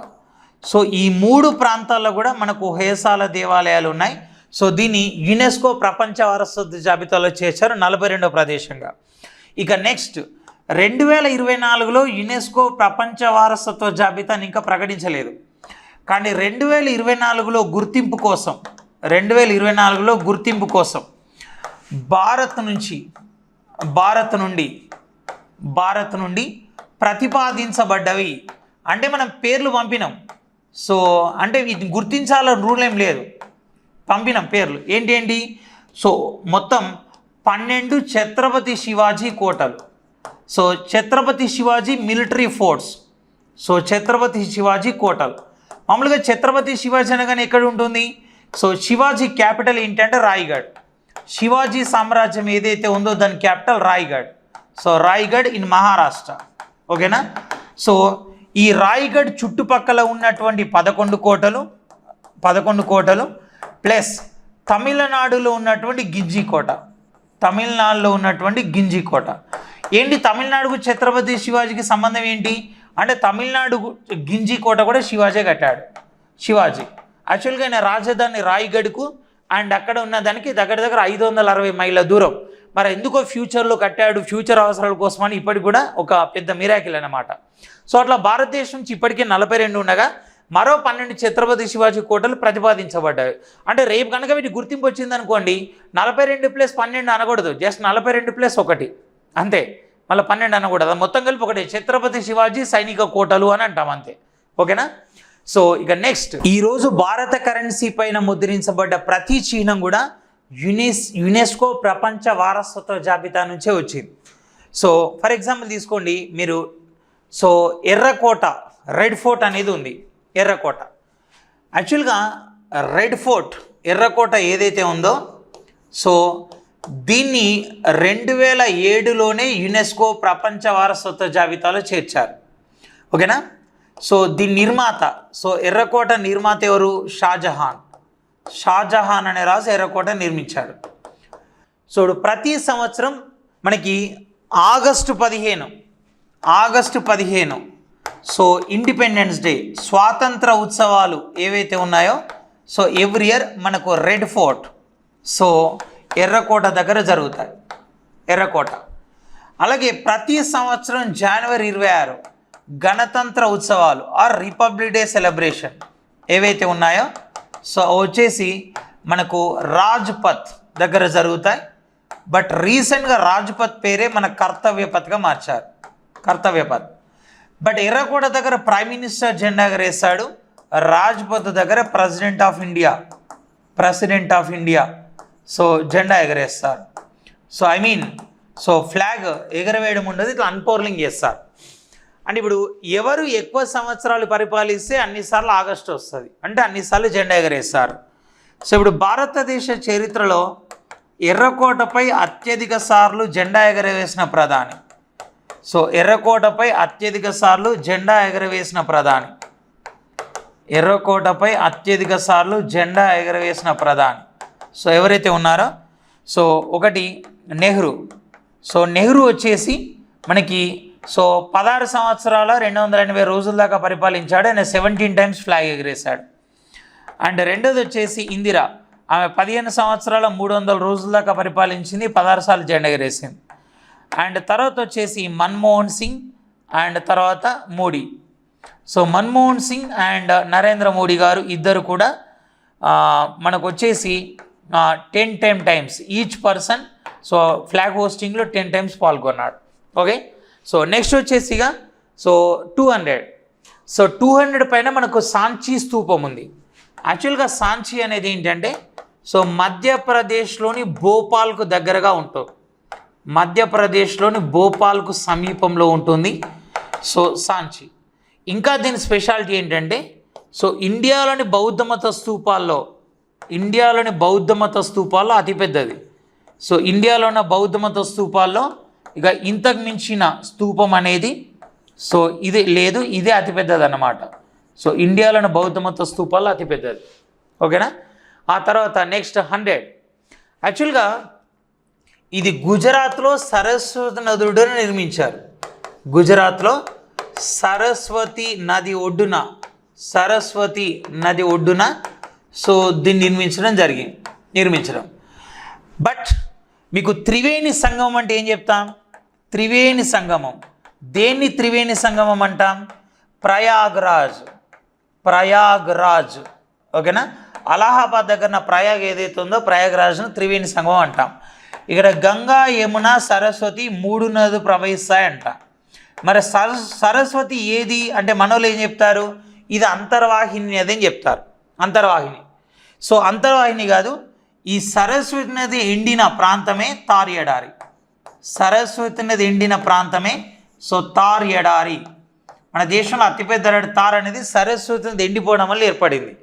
సో ఈ 3 ప్రాంతాల్లో కూడా మనకు హొయసాల దేవాలయాలు ఉన్నాయి. సో దీన్ని యునెస్కో ప్రపంచ వారసత్వ జాబితాలో చేర్చారు 42వ ప్రదేశంగా. ఇక నెక్స్ట్ 2024లో యునెస్కో ప్రపంచ వారసత్వ జాబితాని ఇంకా ప్రకటించలేదు. కానీ 2024లో గుర్తింపు కోసం భారత్ నుండి ప్రతిపాదించబడ్డవి అంటే మనం పేర్లు పంపినాం. సో అంటే ఇది గుర్తించాలని రూల్ ఏం లేదు, పంపినాం పేర్లు. ఏంటి సో మొత్తం 12 ఛత్రపతి శివాజీ కోటలు. So Chhatrapati Shivaji military forts. So Chhatrapati Shivaji కోటలు. మామూలుగా ఛత్రపతి శివాజీ అనగానే ఎక్కడ ఉంటుంది? సో శివాజీ క్యాపిటల్ ఏంటంటే రాయ్గఢ్. శివాజీ సామ్రాజ్యం ఏదైతే ఉందో దాని capital Raigad. So Raigad in Maharashtra. ఓకేనా. సో ఈ రాయ్గఢ్ చుట్టుపక్కల ఉన్నటువంటి 11 కోటలు ప్లస్ తమిళనాడులో ఉన్నటువంటి గింజికోట, తమిళనాడులో ఉన్నటువంటి గింజికోట. ఏంటి తమిళనాడుకు ఛత్రపతి శివాజీకి సంబంధం ఏంటి అంటే తమిళనాడు గింజికోట కూడా శివాజీ కట్టాడు. శివాజీ యాక్చువల్గా ఆయన రాజధాని రాయ్గఢ్కు అండ్ అక్కడ ఉన్న దానికి దగ్గర దగ్గర 560 మైళ్ళ దూరం. మరి ఎందుకో ఫ్యూచర్లో కట్టాడు, ఫ్యూచర్ అవసరాల కోసమని ఇప్పటికి కూడా ఒక పెద్ద మిరాకిల్ అన్నమాట. సో అట్లా భారతదేశం నుంచి ఇప్పటికీ 42 ఉండగా మరో 12 ఛత్రపతి శివాజీ కోటలు ప్రతిపాదించబడ్డాయి. అంటే రేపు కనుక వీటి గుర్తింపు వచ్చింది అనుకోండి 42 + 12 అనకూడదు, జస్ట్ 42 + 1 అంతే, మళ్ళీ 12 అనకూడదు, అది మొత్తం కలిపి ఒకటి ఛత్రపతి శివాజీ సైనిక కోటలు అని అంటాం అంతే. ఓకేనా. సో ఇక నెక్స్ట్, ఈరోజు భారత కరెన్సీ పైన ముద్రించబడ్డ ప్రతి చిహ్నం కూడా యునెస్కో ప్రపంచ వారసత్వ జాబితా నుంచే వచ్చింది. సో ఫర్ ఎగ్జాంపుల్ తీసుకోండి మీరు, సో ఎర్రకోట, రెడ్ ఫోర్ట్ అనేది ఉంది. ఎర్రకోట యాక్చువల్గా రెడ్ ఫోర్ట్, ఎర్రకోట ఏదైతే ఉందో సో దీన్ని 2007లోనే యునెస్కో ప్రపంచ వారసత్వ జాబితాలో చేర్చారు. ఓకేనా. సో దీని నిర్మాత, సో ఎర్రకోట నిర్మాత ఎవరు? షాజహాన్. షాజహాన్ అనే రాజు ఎర్రకోట నిర్మించాడు. సో ప్రతి సంవత్సరం మనకి ఆగస్టు 15 సో ఇండిపెండెన్స్ డే, స్వాతంత్ర ఉత్సవాలు ఏవైతే ఉన్నాయో సో ఎవ్రీ ఇయర్ మనకు రెడ్ ఫోర్ట్, సో ఎర్రకోట దగ్గర జరుగుతాయి. ఎర్రకోట. అలాగే ప్రతి సంవత్సరం జనవరి 26 గణతంత్ర ఉత్సవాలు ఆర్ రిపబ్లిక్ డే సెలబ్రేషన్ ఏవైతే ఉన్నాయో సో వచ్చేసి మనకు రాజ్పథ్ దగ్గర జరుగుతాయి. బట్ రీసెంట్గా రాజ్పథ్ పేరే మన కర్తవ్యపథ్గా మార్చారు, కర్తవ్యపథ్. బట్ ఎర్రకోట దగ్గర ప్రైమ్ మినిస్టర్ జెండా ఎగరేస్తాడు, రాజ్పథ్ దగ్గర ప్రెసిడెంట్ ఆఫ్ ఇండియా సో జెండా ఎగరేస్తారు. So I mean so flag ఎగరవేయడం ఉండదు, ఇట్లా అన్పోర్లింగ్ చేస్తారు. అంటే ఇప్పుడు ఎవరు ఎక్కువ సంవత్సరాలు పరిపాలిస్తే అన్నిసార్లు ఆగస్టు వస్తుంది, అంటే అన్నిసార్లు జెండా ఎగరేస్తారు. సో ఇప్పుడు భారతదేశ చరిత్రలో ఎర్రకోటపై అత్యధిక సార్లు జెండా ఎగరవేసిన ప్రధాని, సో ఎర్రకోటపై అత్యధిక సార్లు జెండా ఎగరవేసిన ప్రధాని, ఎర్రకోటపై అత్యధిక సార్లు జెండా ఎగరవేసిన ప్రధాని సో ఎవరైతే ఉన్నారో సో ఒకటి నెహ్రూ. సో నెహ్రూ వచ్చేసి మనకి సో 16 సంవత్సరాల 280 రోజుల దాకా పరిపాలించాడు, ఆయన 17 టైమ్స్ ఫ్లాగ్ ఎగరేశాడు. అండ్ రెండోది వచ్చేసి ఇందిరా, ఆమె 15 సంవత్సరాల 300 రోజుల దాకా పరిపాలించింది, 16 సార్లు జెండా ఎగరేసింది. అండ్ తర్వాత వచ్చేసి మన్మోహన్ సింగ్ అండ్ తర్వాత మోడీ. సో మన్మోహన్ సింగ్ అండ్ నరేంద్ర మోడీ గారు ఇద్దరు కూడా మనకు వచ్చేసి 10 times each person so flag హోస్టింగ్లో 10 టైమ్స్ పాల్గొన్నాడు. ఓకే. సో నెక్స్ట్ వచ్చేసిగా సో 200. సో 200 పైన మనకు సాంచీ స్తూపం ఉంది. యాక్చువల్గా సాంచీ అనేది ఏంటంటే సో మధ్యప్రదేశ్లోని భోపాల్కు దగ్గరగా ఉంటుంది, మధ్యప్రదేశ్లోని భోపాల్కు సమీపంలో ఉంటుంది సో సాంచీ. ఇంకా దీని స్పెషాలిటీ ఏంటంటే సో ఇండియాలోని బౌద్ధమత స్తూపాల్లో అతిపెద్దది. సో ఇండియాలో ఉన్న బౌద్ధమత స్తూపాల్లో ఇక ఇంతకు మించిన స్తూపం అనేది సో ఇది లేదు, ఇదే అతిపెద్దది అన్నమాట. సో ఇండియాలోని బౌద్ధమత స్తూపాల్లో అతిపెద్దది. ఓకేనా. ఆ తర్వాత నెక్స్ట్ 100. యాక్చువల్గా ఇది గుజరాత్లో సరస్వతి నది ఒడ్డున నిర్మించారు. గుజరాత్లో సరస్వతి నది ఒడ్డున సో దీన్ని నిర్మించడం. బట్ మీకు త్రివేణి సంగమం అంటే ఏం చెప్తాం? త్రివేణి సంగమం. దేన్ని త్రివేణి సంగమం అంటాం? ప్రయాగ్రాజ్. ఓకేనా. అలహాబాద్ దగ్గర ప్రయాగ్ ఏదైతే ఉందో ప్రయాగ్రాజ్ను త్రివేణి సంగమం అంటాం. ఇక్కడ గంగా, యమున, సరస్వతి 3 నదులు ప్రవహిస్తాయంట. మరి సరస్వతి ఏది అంటే మనోళ్ళు ఏం చెప్తారు? ఇది అంతర్వాహిని నది అని చెప్తారు. అంతర్వాహిని. సో అంతర్వాహిని కాదు, ఈ సరస్వతి నది ఎండిన ప్రాంతమే తార్ ఎడారి. సరస్వతి నది ఎండిన ప్రాంతమే సో తార్ ఎడారి. మన దేశంలో అతిపెద్ద తార్ అనేది సరస్వతి నది ఎండిపోవడం వల్ల ఏర్పడింది.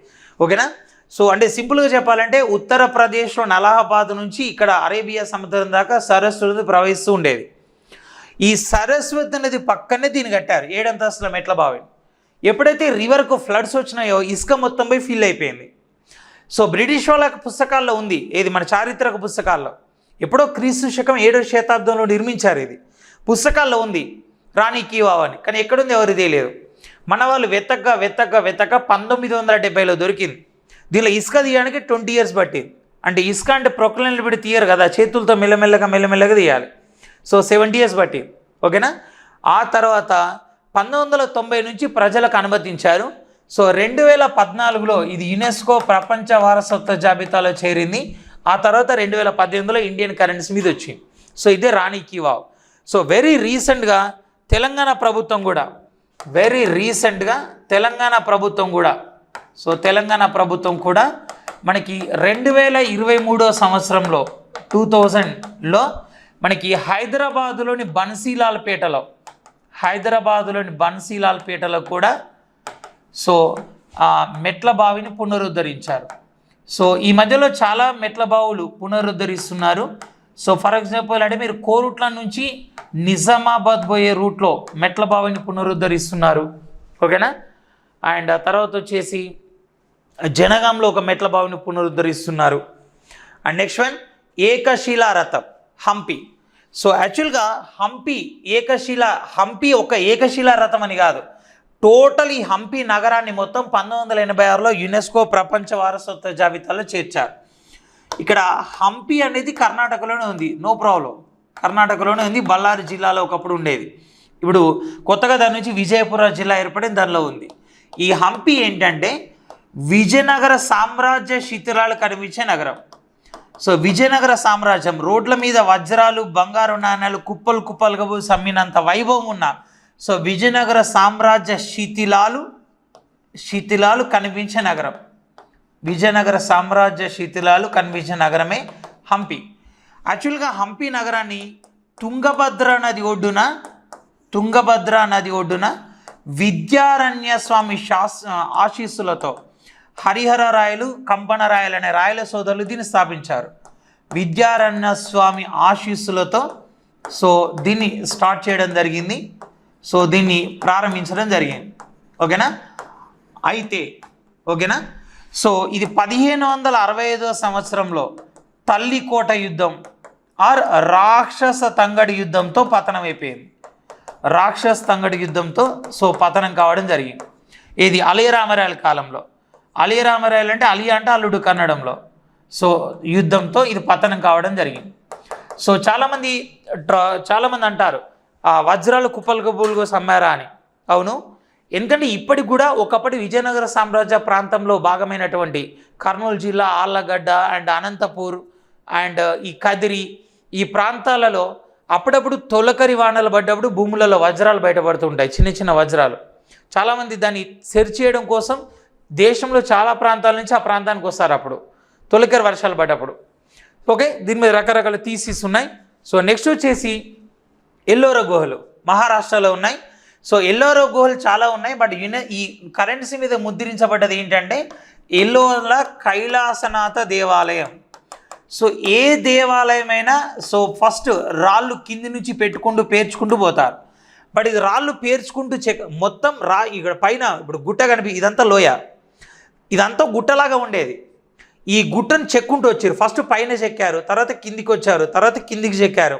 ఓకేనా. సో అంటే సింపుల్గా చెప్పాలంటే ఉత్తరప్రదేశ్లోని అలహాబాద్ నుంచి ఇక్కడ అరేబియా సముద్రం దాకా సరస్వతి నది ప్రవహిస్తూ ఉండేది. ఈ సరస్వతి నది పక్కనే దీన్ని కట్టారు 7 అంతస్తుల మెట్ల బావిని. ఎప్పుడైతే రివర్కు ఫ్లడ్స్ వచ్చినాయో ఇసుక మొత్తం పోయి ఫిల్ అయిపోయింది. సో బ్రిటిష్ వాళ్ళ పుస్తకాల్లో ఉంది, ఏది మన చారిత్రక పుస్తకాల్లో. ఎప్పుడో క్రీస్తు శకం 7వ శతాబ్దంలో నిర్మించారు, ఇది పుస్తకాల్లో ఉంది రాణి కీ వావ్ అని. కానీ ఎక్కడుంది ఎవరు తెలియదు. మన వాళ్ళు వెతక్క 1970లో దొరికింది. దీనిలో ఇసుక తీయడానికి 20 years పట్టింది. అంటే ఇసుక అంటే ప్రొక్లైన్లు పెట్టి తీయరు కదా, చేతులతో మెల్లమెల్లగా తీయాలి. సో 70 years పట్టింది. ఓకేనా. ఆ తర్వాత 1990 నుంచి ప్రజలకు అనుమతించారు. సో 2014లో ఇది యునెస్కో ప్రపంచ వారసత్వ జాబితాలో చేరింది. ఆ తర్వాత 2018లో ఇండియన్ కరెన్సీ మీద వచ్చింది. సో ఇదే రాణి కీ వావ్. సో వెరీ రీసెంట్గా తెలంగాణ ప్రభుత్వం కూడా తెలంగాణ ప్రభుత్వం కూడా మనకి 2023 సంవత్సరంలో 2000లో మనకి హైదరాబాదులోని బన్సీలాల్పేటలో కూడా సో మెట్ల బావిని పునరుద్ధరించారు. సో ఈ మధ్యలో చాలా మెట్ల బావులు పునరుద్ధరిస్తున్నారు. సో ఫర్ ఎగ్జాంపుల్ అంటే మీరు కోరుట్ల నుంచి నిజామాబాద్ పోయే రూట్లో మెట్ల బావిని పునరుద్ధరిస్తున్నారు. ఓకేనా. అండ్ తర్వాత వచ్చేసి జనగాంలో ఒక మెట్ల బావిని పునరుద్ధరిస్తున్నారు. అండ్ నెక్స్ట్ వన్ ఏకశిలా రథం హంపి. సో యాక్చువల్గా హంపి ఒక ఏకశిలా రథం అని కాదు, టోటల్ ఈ హంపి నగరాన్ని మొత్తం 1986లో యునెస్కో ప్రపంచ వారసత్వ జాబితాలో చేర్చారు. ఇక్కడ హంపి అనేది కర్ణాటకలోనే ఉంది, నో ప్రాబ్లం, కర్ణాటకలోనే ఉంది. బళ్ళారి జిల్లాలో ఒకప్పుడు ఉండేది, ఇప్పుడు కొత్తగా దాని నుంచి విజయపుర జిల్లా ఏర్పడింది, దానిలో ఉంది. ఈ హంపి ఏంటంటే విజయనగర సామ్రాజ్య శిథిలాలు కనిపించే నగరం. సో విజయనగర సామ్రాజ్యం రోడ్ల మీద వజ్రాలు బంగారు నాణ్యాలు కుప్పలుగా సమ్మినంత వైభవం ఉన్న సో విజయనగర సామ్రాజ్య శిథిలాలు కనిపించే నగరం. విజయనగర సామ్రాజ్య శిథిలాలు కనిపించే నగరమే హంపి. యాక్చువల్గా హంపి నగరాన్ని తుంగభద్ర నది ఒడ్డున విద్యారణ్య స్వామి ఆశీస్సులతో హరిహర రాయలు కంపన రాయలు అనే రాయల సోదరులు దీన్ని స్థాపించారు. విద్యారణ్య స్వామి ఆశీస్సులతో సో దీన్ని స్టార్ట్ చేయడం జరిగింది. సో దీన్ని ప్రారంభించడం జరిగింది. ఓకేనా. సో ఇది 1565 సంవత్సరంలో తల్లికోట యుద్ధం ఆర్ రాక్షస తంగడి యుద్ధంతో పతనం అయిపోయింది. సో పతనం కావడం జరిగింది. ఇది అలియరామరాయల కాలంలో. అలియరామరాయలు అంటే అలియా అంటే అల్లుడు కన్నడంలో. సో యుద్ధంతో ఇది పతనం కావడం జరిగింది. సో చాలామంది అంటారు వజ్రాలు కుప్పలుగా సమ్మారా అని. అవును, ఎందుకంటే ఇప్పటికి కూడా ఒకప్పటి విజయనగర సామ్రాజ్య ప్రాంతంలో భాగమైనటువంటి కర్నూలు జిల్లా ఆళ్ళగడ్డ అండ్ అనంతపూర్ అండ్ ఈ కదిరి ఈ ప్రాంతాలలో అప్పుడప్పుడు తొలకరి వానలు పడ్డప్పుడు భూములలో వజ్రాలు బయటపడుతుంటాయి, చిన్న వజ్రాలు. చాలామంది దాన్ని సెర్చ్ చేయడం కోసం దేశంలో చాలా ప్రాంతాల నుంచి ఆ ప్రాంతానికి వస్తారు అప్పుడు తొలకరి వర్షాలు పడ్డప్పుడు. ఓకే, దీని మీద రకరకాల థీసిస్ ఉన్నాయి. సో నెక్స్ట్ వచ్చేసి ఎల్లోరా గుహలు మహారాష్ట్రలో ఉన్నాయి. సో ఎల్లోరా గుహలు చాలా ఉన్నాయి, బట్ ఈ కరెన్సీ మీద ముద్రించబడ్డది ఏంటంటే ఎల్లోరా కైలాసనాథ దేవాలయం. సో ఏ దేవాలయమైనా సో ఫస్ట్ రాళ్ళు కింది నుంచి పేర్చుకుంటూ పోతారు. బట్ ఇది రాళ్ళు పేర్చుకుంటూ మొత్తం ఇక్కడ పైన ఇప్పుడు గుట్ట ఇదంతా లోయ, ఇదంతా గుట్టలాగా ఉండేది. ఈ గుట్టను చెక్కుంటూ వచ్చారు. ఫస్ట్ పైన చెక్కారు, తర్వాత కిందికి వచ్చారు, తర్వాత కిందికి చెక్కారు.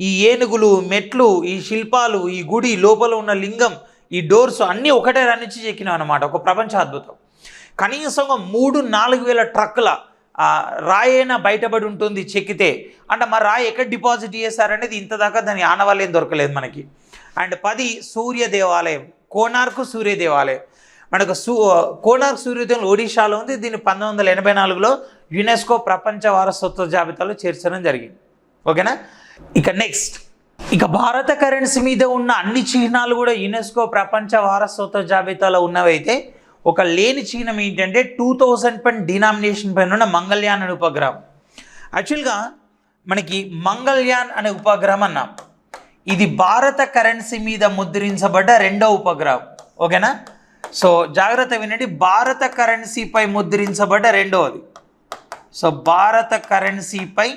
ఈ ఏనుగులు, మెట్లు, ఈ శిల్పాలు, ఈ గుడి లోపల ఉన్న లింగం, ఈ డోర్స్ అన్నీ ఒకటే రానిచ్చి చెక్కినాం అన్నమాట. ఒక ప్రపంచ అద్భుతం. కనీసం 3-4 వేల ట్రక్కుల రాయైనా బయటపడి ఉంటుంది చెక్కితే. అంటే మరి రాయి ఎక్కడ డిపాజిట్ చేశారనేది ఇంతదాకా దాని ఆనవాళ్ళు ఏం దొరకలేదు మనకి. అండ్ 10 సూర్య దేవాలయం, కోనార్క్ సూర్య దేవాలయం. మనకు కోనార్క్ సూర్య దేవాలయం ఒడిశాలో ఉంది. దీన్ని 1984లో యునెస్కో ప్రపంచ వారసత్వ జాబితాలో చేర్చడం జరిగింది. ఓకేనా. ఇక భారత కరెన్సీ మీద ఉన్న అన్ని చిహ్నాలు కూడా యునెస్కో ప్రపంచ వారసత్వ జాబితాలో ఉన్నవైతే ఒక లేని చిహ్నం ఏంటంటే 2000 పైన డినామినేషన్ పైన ఉన్న మంగళయాన్ అనే ఉపగ్రహం. యాక్చువల్గా మనకి మంగళయాన్ అనే ఉపగ్రహం అన్నాం, ఇది భారత కరెన్సీ మీద ముద్రించబడ్డ 2వ ఉపగ్రహం. ఓకేనా. సో జాగ్రత్త వినండి, భారత కరెన్సీపై ముద్రించబడ్డ 2వది. సో భారత కరెన్సీపై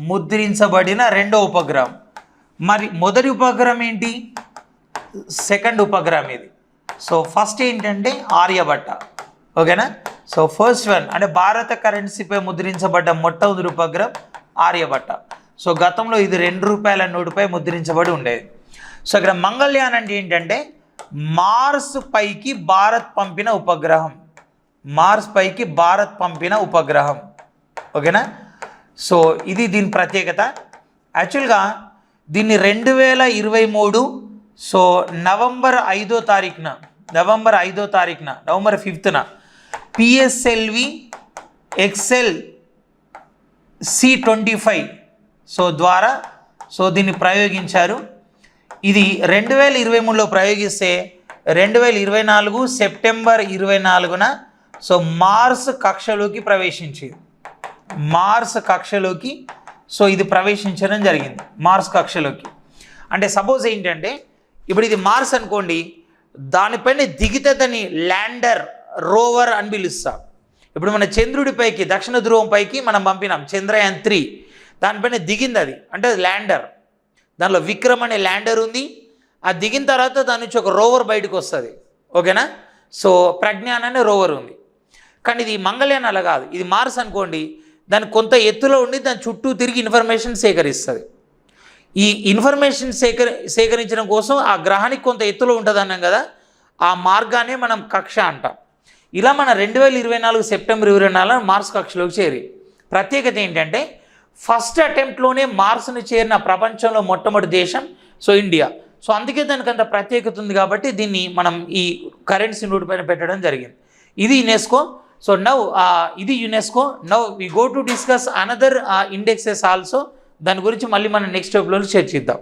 ముద్రించబడిన 2వ ఉపగ్రహం. మరి మొదటి ఉపగ్రహం ఏంటి? సెకండ్ ఉపగ్రహం ఇది. సో ఫస్ట్ ఏంటంటే ఆర్యభట్ట. ఓకేనా. సో ఫస్ట్ వన్ అంటే భారత కరెన్సీపై ముద్రించబడ్డ మొట్టమొదటి ఉపగ్రహం ఆర్యభట్ట. సో గతంలో ఇది ₹2 నోటుపై ముద్రించబడి ఉండేది. సో ఇక్కడ మంగళయాన్ అంటే ఏంటంటే మార్స్ పైకి భారత్ పంపిన ఉపగ్రహం. మార్స్ పైకి భారత్ పంపిన ఉపగ్రహం. ఓకేనా. సో ఇది దీని ప్రత్యేకత. యాక్చువల్గా దీన్ని 2023 సో నవంబర్ 5వ తారీఖున నవంబర్ 5న PSLV XL C25 సో ద్వారా సో దీన్ని ప్రయోగించారు. ఇది 2023లో ప్రయోగిస్తే 2024 సెప్టెంబర్ 24న సో మార్స్ కక్షలోకి ప్రవేశించింది. మార్స్ కక్షలోకి సో ఇది ప్రవేశించడం జరిగింది మార్స్ కక్షలోకి. అంటే సపోజ్ ఏంటంటే ఇప్పుడు ఇది మార్స్ అనుకోండి, దానిపైన దిగితే దాన్ని ల్యాండర్ రోవర్ అని పిలుస్తాం. ఇప్పుడు మన చంద్రుడిపైకి దక్షిణ ధ్రువం పైకి మనం పంపినాం చంద్రయాన్ 3, దానిపైన దిగింది అది అంటే అది ల్యాండర్. దానిలో విక్రమ్ అనే ల్యాండర్ ఉంది. అది దిగిన తర్వాత దాని నుంచి ఒక రోవర్ బయటకు వస్తుంది. ఓకేనా. సో ప్రజ్ఞాన్ అనే రోవర్ ఉంది. కానీ ఇది మంగళయాన్ అలా కాదు. ఇది మార్స్ అనుకోండి, దాని కొంత ఎత్తులో ఉండి దాని చుట్టూ తిరిగి ఇన్ఫర్మేషన్ సేకరిస్తుంది. ఈ ఇన్ఫర్మేషన్ సేకరించడం కోసం ఆ గ్రహానికి కొంత ఎత్తులో ఉంటుంది అన్నాం కదా, ఆ మార్గాన్ని మనం కక్ష అంటాం. ఇలా మన 2024 సెప్టెంబర్ 24 మార్స్ కక్షలోకి చేరి ప్రత్యేకత ఏంటంటే ఫస్ట్ అటెంప్ట్లోనే మార్స్ని చేరిన ప్రపంచంలో మొట్టమొదటి దేశం సో ఇండియా. సో అందుకే దానికి అంత ప్రత్యేకత ఉంది కాబట్టి దీన్ని మనం ఈ కరెన్సీ నోటు పైన పెట్టడం జరిగింది. ఇది యునెస్కో. సో నౌ ఇది UNESCO. Now we go to discuss another indexes also. దాని గురించి మళ్ళీ మనం నెక్స్ట్ ఎపిసోడ్లో చర్చిద్దాం.